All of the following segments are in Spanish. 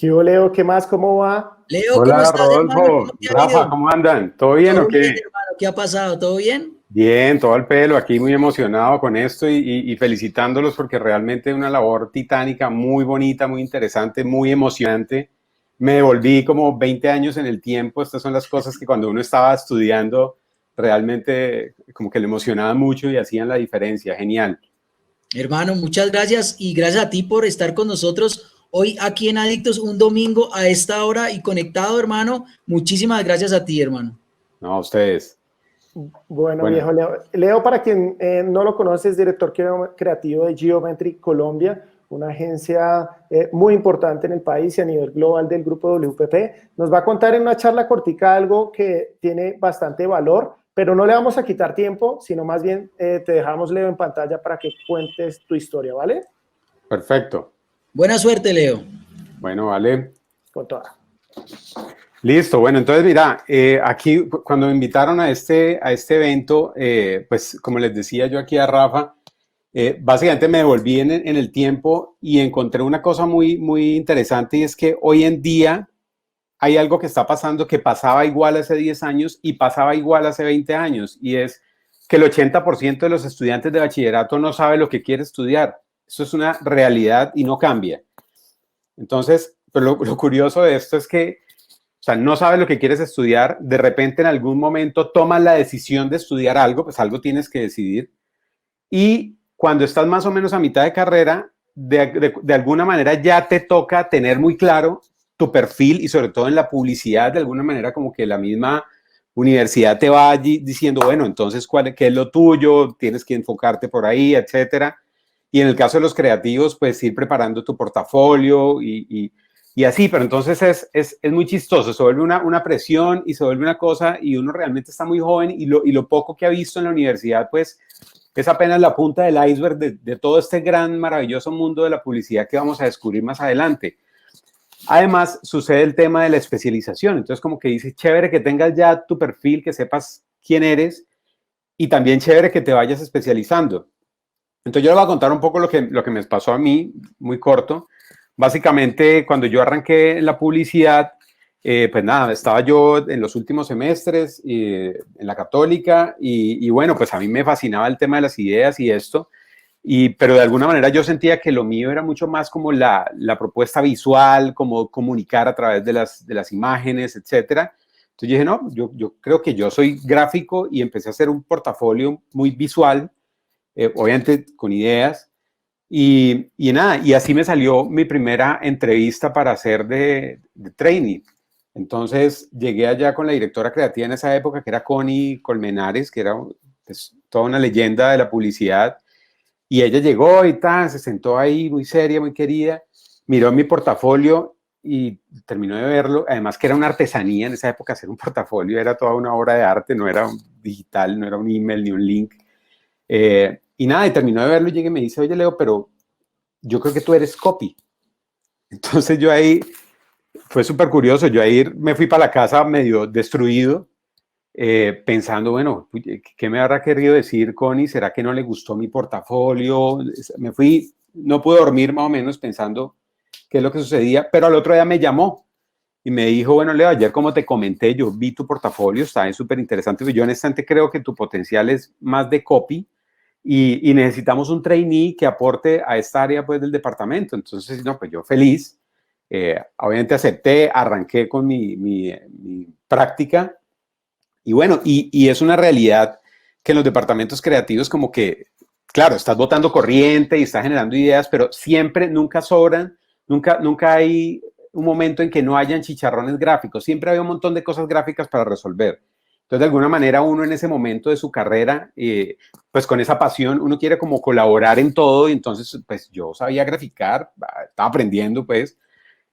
¿Qué hubo, Leo? ¿Qué más? ¿Cómo va? Leo, ¿cómo Hola estás, hermano? ¿Cómo Rodolfo, te ha Rafa, ido? ¿cómo andan? ¿Todo bien o Todo bien, qué? hermano. ¿Qué ha pasado? ¿Todo bien? Bien, todo al pelo, aquí muy emocionado con esto y felicitándolos porque realmente es una labor titánica, muy bonita, muy interesante, muy emocionante. Me devolví como 20 años en el tiempo. Estas son las cosas que cuando uno estaba estudiando realmente como que le emocionaba mucho y hacían la diferencia. Genial. Hermano, muchas gracias y gracias a ti por estar con nosotros hoy aquí en Adictos, un domingo a esta hora y conectado, hermano. Muchísimas gracias a ti, hermano. No, ustedes. Bueno, Bueno, viejo Leo. Leo, para quien no lo conoce, es director creativo de Geometry Colombia, una agencia muy importante en el país y a nivel global del grupo WPP. Nos va a contar en una charla cortica algo que tiene bastante valor, pero no le vamos a quitar tiempo, sino más bien te dejamos, Leo, en pantalla para que cuentes tu historia, ¿vale? perfecto. Buena suerte, Leo. Bueno, vale. Con toda. Listo, bueno, entonces mira, aquí cuando me invitaron a este evento, pues como les decía yo aquí a Rafa, básicamente me devolví en el tiempo y encontré una cosa muy interesante y es que hoy en día hay algo que está pasando que pasaba igual hace 10 años y pasaba igual hace 20 años y es que el 80% de los estudiantes de bachillerato no sabe lo que quiere estudiar. Eso es una realidad y no cambia. Entonces, pero lo curioso de esto es que o sea, no sabes lo que quieres estudiar, de repente en algún momento tomas la decisión de estudiar algo, pues algo tienes que decidir, y cuando estás más o menos a mitad de carrera, de alguna manera ya te toca tener muy claro tu perfil y sobre todo en la publicidad, de alguna manera como que la misma universidad te va allí diciendo, bueno, entonces, ¿qué es lo tuyo? Tienes que enfocarte por ahí, etcétera. Y en el caso de los creativos, pues ir preparando tu portafolio y así, pero entonces es muy chistoso, se vuelve una presión y se vuelve una cosa y uno realmente está muy joven y lo poco que ha visto en la universidad, pues es apenas la punta del iceberg de todo este gran, maravilloso mundo de la publicidad que vamos a descubrir más adelante. Además, sucede el tema de la especialización. Entonces, como que dice, chévere que tengas ya tu perfil, que sepas quién eres y también chévere que te vayas especializando. Entonces, yo les voy a contar un poco lo que me pasó a mí, muy corto. Básicamente, cuando yo arranqué en la publicidad, pues nada, estaba yo en los últimos semestres en la Católica y bueno, pues a mí me fascinaba el tema de las ideas y esto, pero de alguna manera yo sentía que lo mío era mucho más como la propuesta visual, como comunicar a través de las imágenes, etcétera. Entonces yo dije, no, yo creo que yo soy gráfico y empecé a hacer un portafolio muy visual, obviamente con ideas. Y nada, y así me salió mi primera entrevista para hacer de trainee. Entonces llegué allá con la directora creativa en esa época, que era Connie Colmenares, que era pues, toda una leyenda de la publicidad. Y ella llegó y tal, se sentó ahí muy seria, muy querida, miró mi portafolio y terminó de verlo. Además que era una artesanía en esa época, hacer un portafolio era toda una obra de arte, no era un digital, no era un email ni un link. Y nada, y terminó de verlo y llegué y me dice, oye Leo, pero yo creo que tú eres copy. Entonces yo ahí, fue súper curioso, yo ahí me fui para la casa medio destruido, pensando, bueno, ¿qué me habrá querido decir Connie? ¿Será que no le gustó mi portafolio? Me fui, no pude dormir más o menos pensando qué es lo que sucedía, pero al otro día me llamó y me dijo, bueno, Leo, ayer como te comenté, yo vi tu portafolio, está súper interesante, yo honestamente creo que tu potencial es más de copy y necesitamos un trainee que aporte a esta área pues del departamento. Entonces, no, pues yo feliz, obviamente acepté, arranqué con mi práctica y bueno, y es una realidad que en los departamentos creativos como que, claro, estás botando corriente y estás generando ideas, pero siempre, nunca sobran, nunca hay un momento en que no hayan chicharrones gráficos, siempre hay un montón de cosas gráficas para resolver. Entonces, de alguna manera, uno en ese momento de su carrera, pues con esa pasión, uno quiere como colaborar en todo y entonces, pues yo sabía graficar, estaba aprendiendo, pues,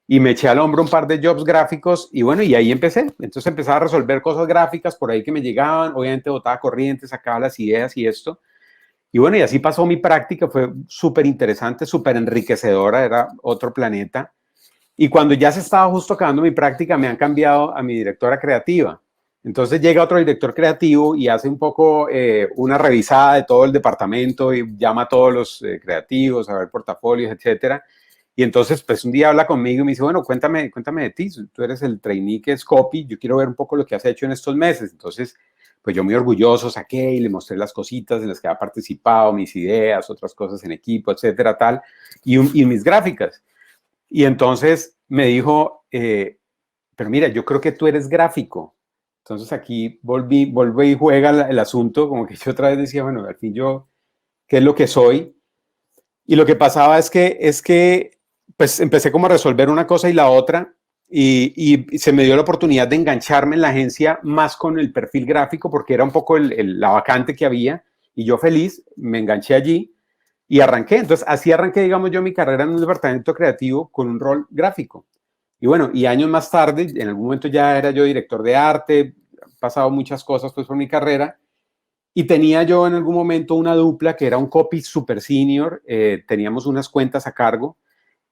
y me eché al hombro un par de jobs gráficos y bueno, y ahí empecé. Entonces empezaba a resolver cosas gráficas por ahí que me llegaban, obviamente botaba corriente, sacaba las ideas y esto. Y bueno, y así pasó mi práctica, fue súper interesante, súper enriquecedora, era otro planeta. Y cuando ya se estaba justo acabando mi práctica, me han cambiado a mi directora creativa. Entonces llega otro director creativo y hace un poco una revisada de todo el departamento y llama a todos los creativos a ver portafolios, etcétera. Y entonces, pues un día habla conmigo y me dice, bueno, cuéntame de ti, tú eres el trainee que es copy, yo quiero ver un poco lo que has hecho en estos meses. Entonces, pues yo muy orgulloso saqué y le mostré las cositas en las que había participado, mis ideas, otras cosas en equipo, etcétera, tal, y mis gráficas. Y entonces me dijo, pero mira, yo creo que tú eres gráfico. Entonces aquí volví y juega el asunto, como que yo otra vez decía, bueno, al fin yo, ¿qué es lo que soy? Y lo que pasaba es que pues empecé como a resolver una cosa y la otra, y se me dio la oportunidad de engancharme en la agencia más con el perfil gráfico, porque era un poco la vacante que había, y yo feliz, me enganché allí y arranqué. Entonces así arranqué, digamos yo, mi carrera en un departamento creativo con un rol gráfico. Y bueno, y años más tarde, en algún momento ya era yo director de arte, he pasado muchas cosas pues por mi carrera, y tenía yo en algún momento una dupla que era un copy super senior, teníamos unas cuentas a cargo,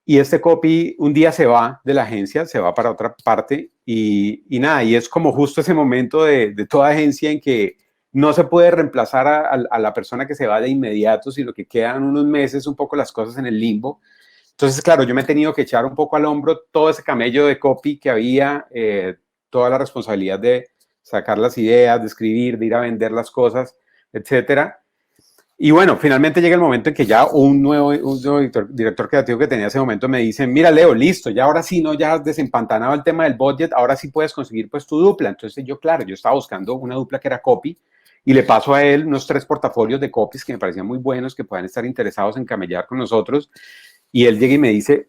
y este copy un día se va de la agencia, se va para otra parte, y nada, y es como justo ese momento de toda agencia en que no se puede reemplazar a la persona que se va de inmediato, sino que quedan unos meses un poco las cosas en el limbo. Entonces, claro, yo me he tenido que echar un poco al hombro todo ese camello de copy que había, toda la responsabilidad de sacar las ideas, de escribir, de ir a vender las cosas, etcétera. Y bueno, finalmente llega el momento en que ya un nuevo director creativo que tenía ese momento me dice, mira Leo, listo, ya ahora sí, no, ya has desempantanado el tema del budget, ahora sí puedes conseguir pues tu dupla. Entonces yo, claro, yo estaba buscando una dupla que era copy, y le paso a él unos 3 portafolios de copies que me parecían muy buenos, que puedan estar interesados en camellar con nosotros. Y él llega y me dice,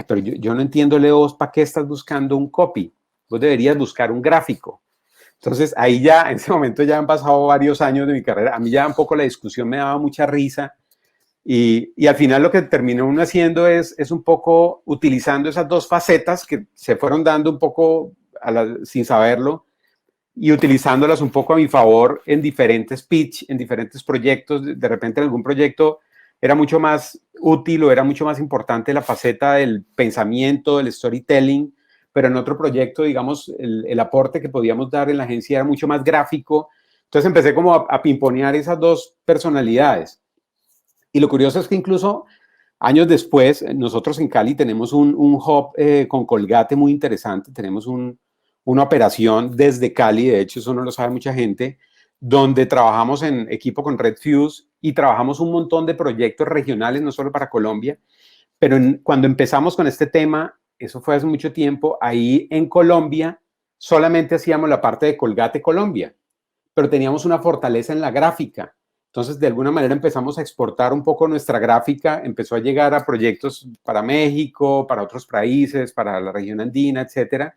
pero yo no entiendo, Leo, ¿vos para qué estás buscando un copy? Vos deberías buscar un gráfico. Entonces, ahí ya, en ese momento ya han pasado varios años de mi carrera. A mí ya un poco la discusión me daba mucha risa. Y al final lo que terminó uno haciendo es un poco utilizando esas dos facetas que se fueron dando un poco sin saberlo, y utilizándolas un poco a mi favor en diferentes pitch, en diferentes proyectos. De repente en algún proyecto era mucho más útil o era mucho más importante la faceta del pensamiento, del storytelling, pero en otro proyecto, digamos, el aporte que podíamos dar en la agencia era mucho más gráfico. Entonces empecé como a pimponear esas dos personalidades. Y lo curioso es que incluso años después, nosotros en Cali tenemos un hub con Colgate muy interesante, tenemos una operación desde Cali, de hecho eso no lo sabe mucha gente, donde trabajamos en equipo con Red Fuse y trabajamos un montón de proyectos regionales, no solo para Colombia, pero cuando empezamos con este tema, eso fue hace mucho tiempo, ahí en Colombia solamente hacíamos la parte de Colgate Colombia, pero teníamos una fortaleza en la gráfica. Entonces, de alguna manera empezamos a exportar un poco nuestra gráfica, empezó a llegar a proyectos para México, para otros países, para la región andina, etcétera.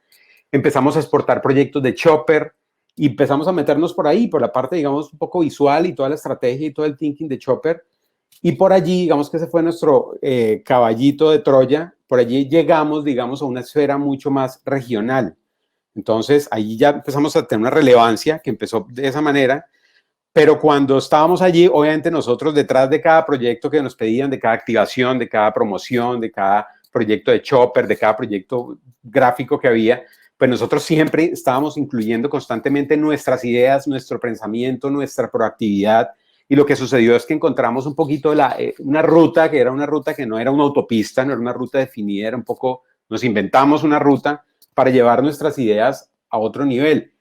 Empezamos a exportar proyectos de Chopper y empezamos a meternos por ahí, por la parte, digamos, un poco visual y toda la estrategia y todo el thinking de Chopper. Y por allí, digamos que ese fue nuestro caballito de Troya, por allí llegamos, digamos, a una esfera mucho más regional. Entonces, ahí ya empezamos a tener una relevancia que empezó de esa manera, pero cuando estábamos allí, obviamente nosotros detrás de cada proyecto que nos pedían, de cada activación, de cada promoción, de cada proyecto de Chopper, de cada proyecto gráfico que había, pues nosotros siempre estábamos incluyendo constantemente nuestras ideas, nuestro pensamiento, nuestra proactividad. Y lo que sucedió es que encontramos un poquito una ruta que era una ruta que no era una autopista, no era una ruta definida, era un poco, nos inventamos una ruta para llevar nuestras ideas a otro nivel.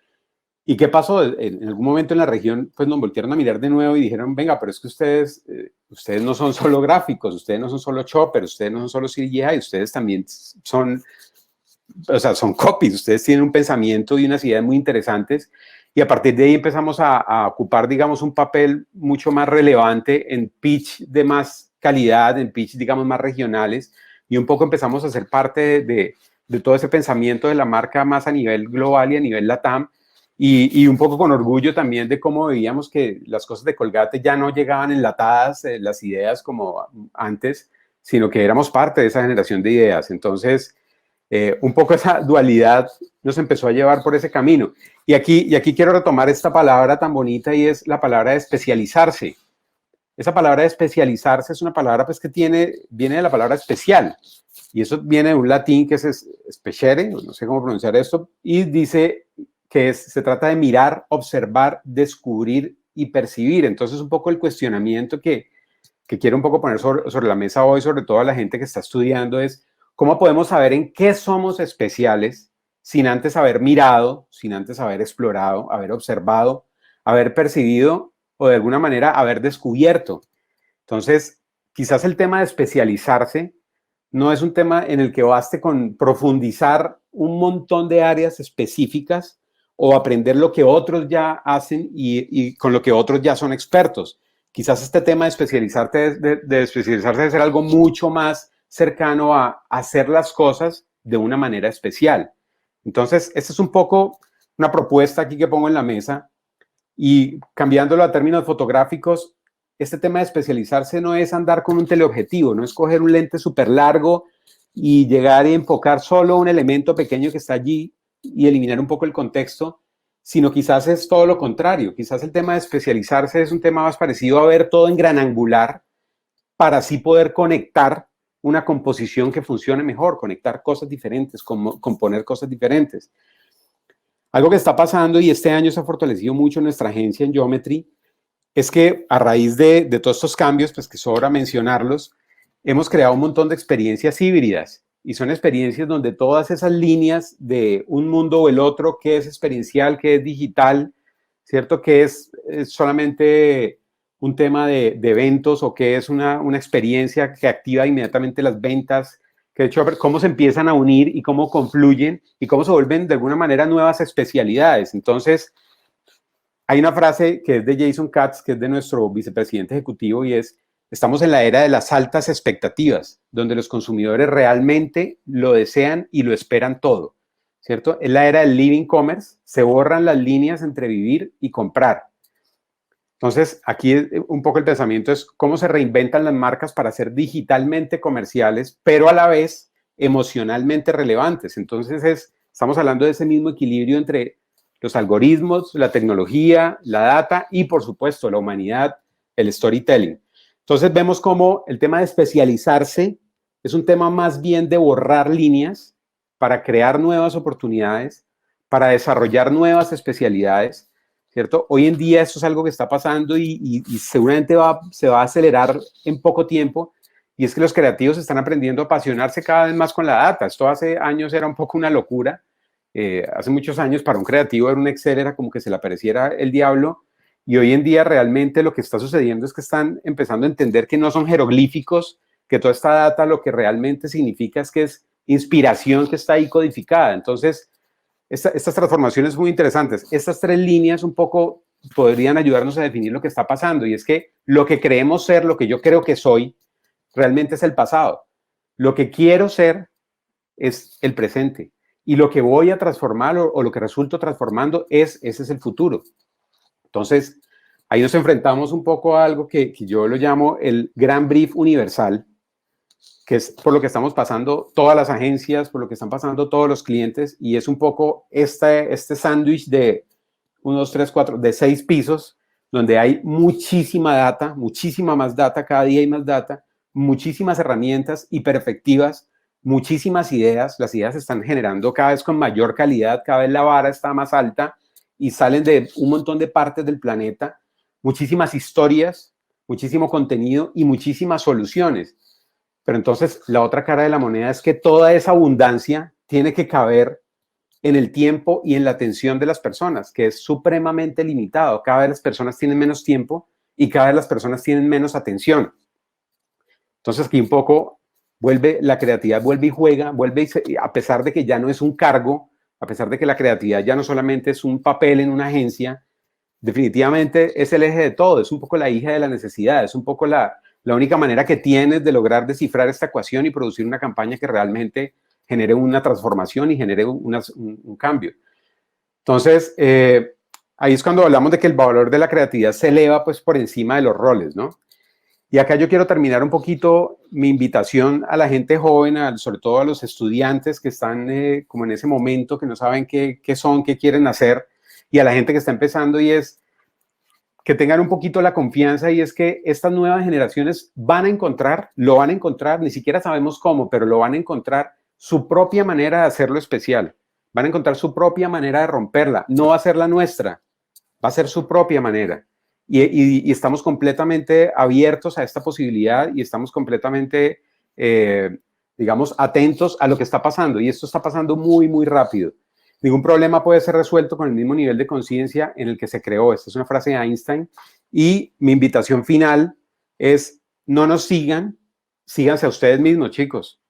¿Y qué pasó? En algún momento en la región, pues nos voltearon a mirar de nuevo y dijeron, venga, pero es que ustedes no son solo gráficos, ustedes no son solo Chopper, ustedes no son solo CGI, ustedes también son, o sea, son copies, ustedes tienen un pensamiento y unas ideas muy interesantes. Y a partir de ahí empezamos a ocupar, digamos, un papel mucho más relevante en pitch de más calidad, en pitch, digamos, más regionales, y un poco empezamos a ser parte de todo ese pensamiento de la marca más a nivel global y a nivel LATAM. Y un poco con orgullo también de cómo veíamos que las cosas de Colgate ya no llegaban enlatadas, las ideas como antes, sino que éramos parte de esa generación de ideas. Entonces, un poco esa dualidad nos empezó a llevar por ese camino. Y aquí quiero retomar esta palabra tan bonita, y es la palabra de especializarse. Esa palabra de especializarse es una palabra pues, que viene de la palabra especial. Y eso viene de un latín que es speciere, no sé cómo pronunciar esto, y dice que se trata de mirar, observar, descubrir y percibir. Entonces, un poco el cuestionamiento que que quiero un poco poner sobre la mesa hoy, sobre todo a la gente que está estudiando, es cómo podemos saber en qué somos especiales sin antes haber mirado, sin antes haber explorado, haber observado, haber percibido o de alguna manera haber descubierto. Entonces, quizás el tema de especializarse no es un tema en el que baste con profundizar un montón de áreas específicas o aprender lo que otros ya hacen y con lo que otros ya son expertos. Quizás este tema de especializarse debe ser algo mucho más cercano a hacer las cosas de una manera especial. Entonces, esta es un poco una propuesta aquí que pongo en la mesa y cambiándolo a términos fotográficos, este tema de especializarse no es andar con un teleobjetivo, no es coger un lente súper largo y llegar y enfocar solo un elemento pequeño que está allí y eliminar un poco el contexto, sino quizás es todo lo contrario. Quizás el tema de especializarse es un tema más parecido a ver todo en gran angular para así poder conectar una composición que funcione mejor, conectar cosas diferentes, componer cosas diferentes. Algo que está pasando y este año se ha fortalecido mucho en nuestra agencia en Geometry es que a raíz de todos estos cambios, pues que sobra mencionarlos, hemos creado un montón de experiencias híbridas y son experiencias donde todas esas líneas de un mundo o el otro, que es experiencial, que es digital, ¿cierto? Que es solamente un tema de eventos o que es una experiencia que activa inmediatamente las ventas, que de hecho cómo se empiezan a unir y cómo confluyen y cómo se vuelven de alguna manera nuevas especialidades. Entonces, hay una frase que es de Jason Katz, que es de nuestro vicepresidente ejecutivo, y es: estamos en la era de las altas expectativas, donde los consumidores realmente lo desean y lo esperan todo, ¿cierto? Es la era del living commerce, se borran las líneas entre vivir y comprar. Entonces, aquí un poco el pensamiento es cómo se reinventan las marcas para ser digitalmente comerciales, pero a la vez emocionalmente relevantes. Entonces, estamos hablando de ese mismo equilibrio entre los algoritmos, la tecnología, la data y, por supuesto, la humanidad, el storytelling. Entonces, vemos cómo el tema de especializarse es un tema más bien de borrar líneas para crear nuevas oportunidades, para desarrollar nuevas especialidades, ¿cierto? Hoy en día esto es algo que está pasando y seguramente se va a acelerar en poco tiempo, y es que los creativos están aprendiendo a apasionarse cada vez más con la data. Esto hace años era un poco una locura. Hace muchos años para un creativo era un Excel, era como que se le apareciera el diablo, y hoy en día realmente lo que está sucediendo es que están empezando a entender que no son jeroglíficos, que toda esta data lo que realmente significa es que es inspiración que está ahí codificada. Entonces, estas transformaciones muy interesantes. Estas tres líneas un poco podrían ayudarnos a definir lo que está pasando, y es que lo que creemos ser, lo que yo creo que soy, realmente es el pasado. Lo que quiero ser es el presente. Y lo que voy a transformar o lo que resulto transformando ese es el futuro. Entonces, ahí nos enfrentamos un poco a algo que yo lo llamo el gran brief universal, que es por lo que estamos pasando todas las agencias, por lo que están pasando todos los clientes, y es un poco este sándwich de 1, 2, 3, 4, de 6 pisos, donde hay muchísima data, muchísima más data, cada día hay más data, muchísimas herramientas hiperefectivas, muchísimas ideas. Las ideas se están generando cada vez con mayor calidad, cada vez la vara está más alta y salen de un montón de partes del planeta, muchísimas historias, muchísimo contenido y muchísimas soluciones. Pero entonces la otra cara de la moneda es que toda esa abundancia tiene que caber en el tiempo y en la atención de las personas, que es supremamente limitado. Cada vez las personas tienen menos tiempo y cada vez las personas tienen menos atención. Entonces aquí un poco la creatividad vuelve y juega, a pesar de que ya no es un cargo, a pesar de que la creatividad ya no solamente es un papel en una agencia, definitivamente es el eje de todo, es un poco la hija de la necesidad, es un poco la única manera que tienes de lograr descifrar esta ecuación y producir una campaña que realmente genere una transformación y genere un cambio. Entonces, ahí es cuando hablamos de que el valor de la creatividad se eleva pues por encima de los roles, ¿no? Y acá yo quiero terminar un poquito mi invitación a la gente joven, sobre todo a los estudiantes que están como en ese momento, que no saben qué son, qué quieren hacer, y a la gente que está empezando, y es que tengan un poquito la confianza, y es que estas nuevas generaciones lo van a encontrar, ni siquiera sabemos cómo, pero lo van a encontrar su propia manera de hacerlo especial. Van a encontrar su propia manera de romperla. No va a ser la nuestra, va a ser su propia manera. y estamos completamente abiertos a esta posibilidad y estamos completamente, digamos, atentos a lo que está pasando. Y esto está pasando muy, muy rápido. Ningún problema puede ser resuelto con el mismo nivel de conciencia en el que se creó. Esta es una frase de Einstein. Y mi invitación final es, no nos sigan, síganse a ustedes mismos, chicos.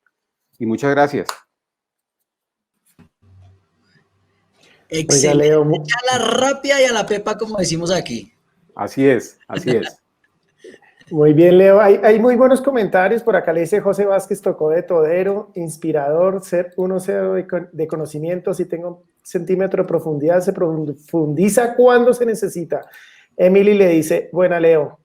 Y muchas gracias. Excelente. Leo, A la rápida y a la pepa, como decimos aquí. Así es, así es. muy bien, Leo. Hay muy buenos comentarios. Por acá le dice José Vázquez, tocó de todero, inspirador, ser 1-0 de conocimiento. Si tengo un centímetro de profundidad, se profundiza cuando se necesita. Emily le dice, buena, Leo.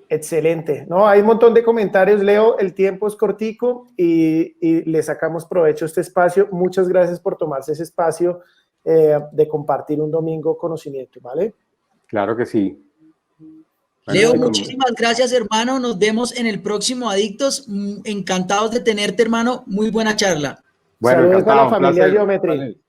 Excelente. No, hay un montón de comentarios, Leo. El tiempo es cortico y le sacamos provecho a este espacio. Muchas gracias por tomarse ese espacio de compartir un domingo conocimiento, ¿vale? Claro que sí. Leo, muchísimas gracias, hermano. Nos vemos en el próximo Adictos. Encantados de tenerte, hermano. Muy buena charla. Bueno, Saludos encantado, a la familia placer. Geometry.